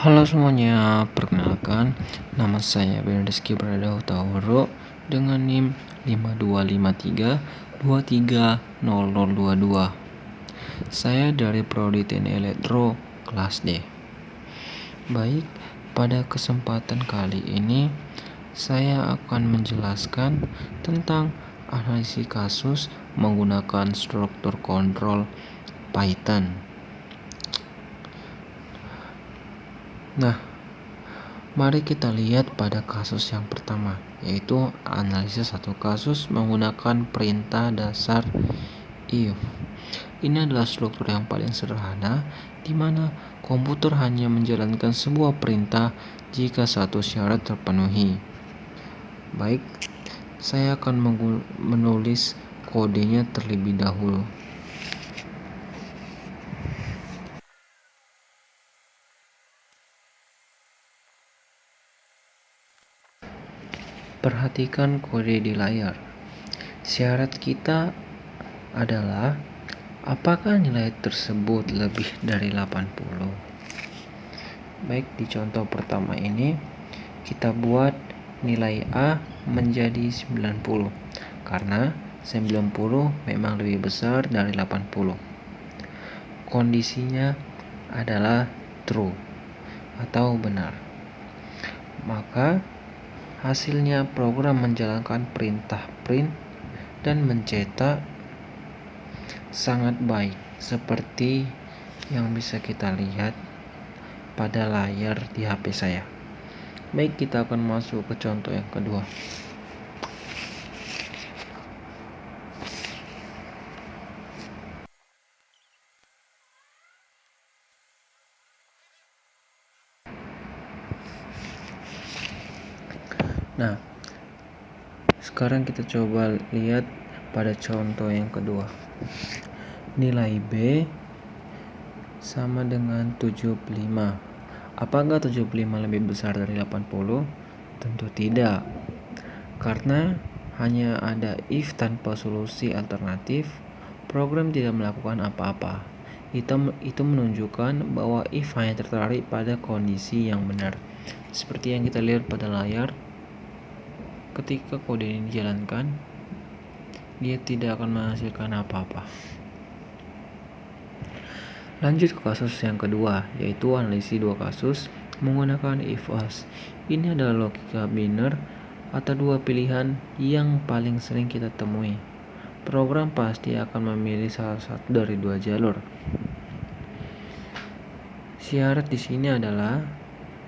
Halo semuanya, perkenalkan nama saya Rizky Berada Hutauro dengan NIM 5253230022. Saya dari Prodi Teknik Elektro kelas D. Baik, pada kesempatan kali ini saya akan menjelaskan tentang analisis kasus menggunakan struktur kontrol Python. Nah, mari kita lihat pada kasus yang pertama, yaitu analisis satu kasus menggunakan perintah dasar if. Ini adalah struktur yang paling sederhana, di mana komputer hanya menjalankan sebuah perintah jika satu syarat terpenuhi. Baik, saya akan menulis kodenya terlebih dahulu. Perhatikan kode di layar. Syarat kita adalah apakah nilai tersebut lebih dari 80. Baik, di contoh pertama ini kita buat nilai A menjadi 90 karena 90 memang lebih besar dari 80. Kondisinya adalah true atau benar. Maka hasilnya program menjalankan perintah print dan mencetak sangat baik seperti yang bisa kita lihat pada layar di HP saya. Baik, kita akan masuk ke contoh yang kedua. Nah, sekarang kita coba lihat pada contoh yang kedua. Nilai B sama dengan 75. Apakah 75 lebih besar dari 80? Tentu tidak. Karena hanya ada if tanpa solusi alternatif, program tidak melakukan apa-apa. Itu menunjukkan bahwa if hanya tertarik pada kondisi yang benar. Seperti yang kita lihat pada layar, ketika kode ini dijalankan, dia tidak akan menghasilkan apa-apa. Lanjut ke kasus yang kedua, yaitu analisis dua kasus menggunakan if-else. Ini adalah logika biner atau dua pilihan yang paling sering kita temui. Program pasti akan memilih salah satu dari dua jalur. Syarat di sini adalah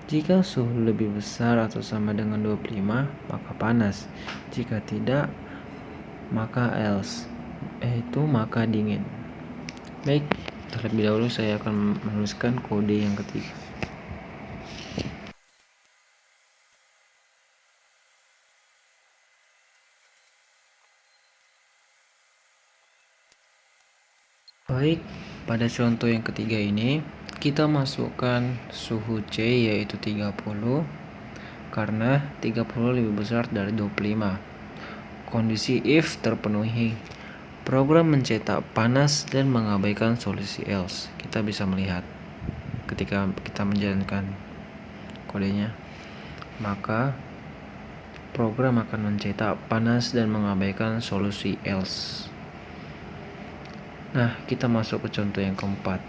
jika suhu lebih besar atau sama dengan 25, maka panas. Jika tidak, maka else, yaitu maka dingin. Baik, terlebih dahulu saya akan menuliskan kode yang ketiga. Baik, pada contoh yang ketiga ini kita masukkan suhu C yaitu 30 karena 30 lebih besar dari 25. Kondisi if terpenuhi, program mencetak panas dan mengabaikan solusi else. Kita bisa melihat ketika kita menjalankan kodenya, maka program akan mencetak panas dan mengabaikan solusi else. Nah, kita masuk ke contoh yang keempat.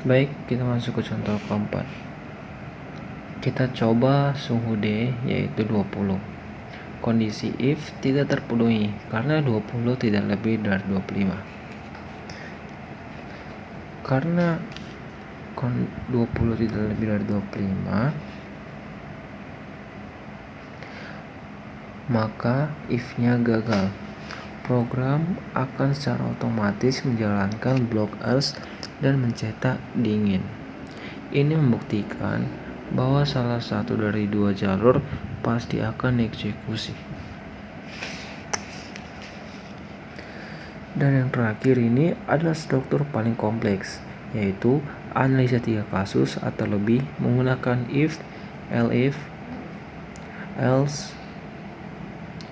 Baik, kita masuk ke contoh keempat. Kita coba suhu D yaitu 20. Kondisi if tidak terpenuhi karena 20 tidak lebih dari 25. Karena 20 tidak lebih dari 25, maka if-nya gagal. Program akan secara otomatis menjalankan blok else dan mencetak dingin. Ini membuktikan bahwa salah satu dari dua jalur pasti akan dieksekusi. Dan yang terakhir ini adalah struktur paling kompleks, yaitu analisa tiga kasus atau lebih menggunakan if, elif, else.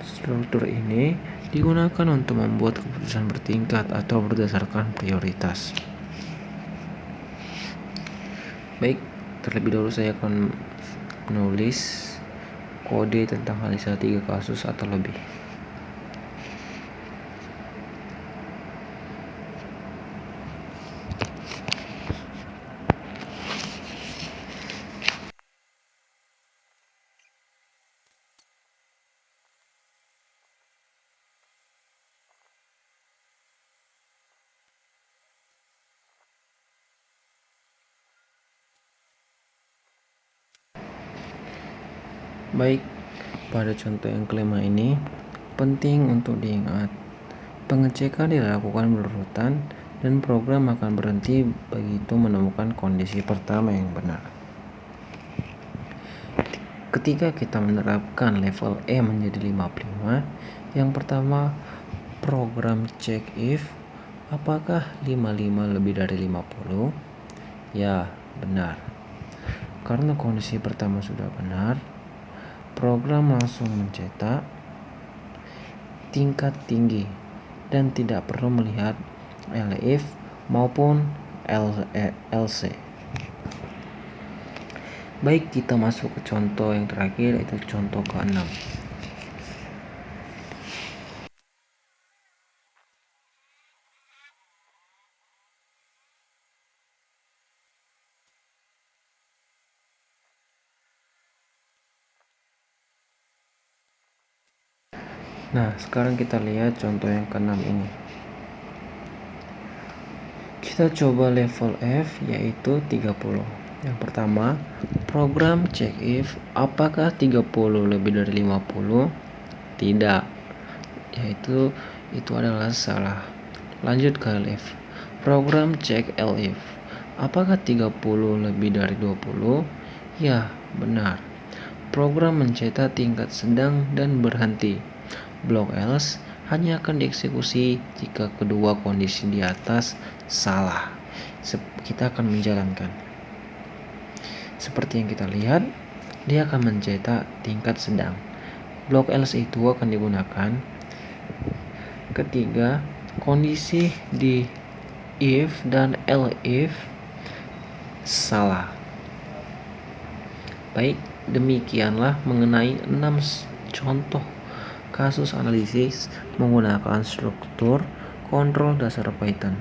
Struktur ini digunakan untuk membuat keputusan bertingkat atau berdasarkan prioritas. Baik, terlebih dahulu saya akan menulis kode tentang analisa 3 kasus atau lebih. Baik, pada contoh yang kelima ini penting untuk diingat, pengecekan dilakukan berurutan dan program akan berhenti begitu menemukan kondisi pertama yang benar. Ketika kita menerapkan level E menjadi 55, yang pertama program check if apakah 55 lebih dari 50? Ya, benar. Karena kondisi pertama sudah benar, program langsung mencetak tingkat tinggi dan tidak perlu melihat elif maupun LC. Baik, kita masuk ke contoh yang terakhir, yaitu contoh ke-6. Nah, sekarang kita lihat contoh yang ke-6 ini. Kita coba level F, yaitu 30. Yang pertama, program check if apakah 30 lebih dari 50? Tidak, yaitu itu adalah salah. Lanjut ke elif. Program check elif apakah 30 lebih dari 20? Ya, benar. Program mencetak tingkat sedang dan berhenti. Blok else hanya akan dieksekusi jika kedua kondisi di atas salah. Kita akan menjalankan. Seperti yang kita lihat, dia akan mencetak tingkat sedang. Blok else itu akan digunakan ketika kondisi di if dan elif salah. Baik, demikianlah mengenai 6 contoh kasus analisis menggunakan struktur kontrol dasar Python.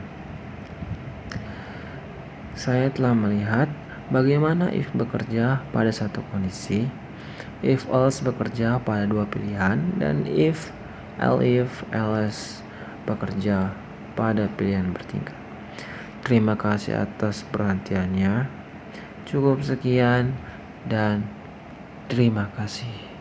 Saya telah melihat bagaimana if bekerja pada satu kondisi, if else bekerja pada dua pilihan, dan if, elif, else bekerja pada pilihan bertingkat. Terima kasih atas perhatiannya. Cukup sekian dan terima kasih.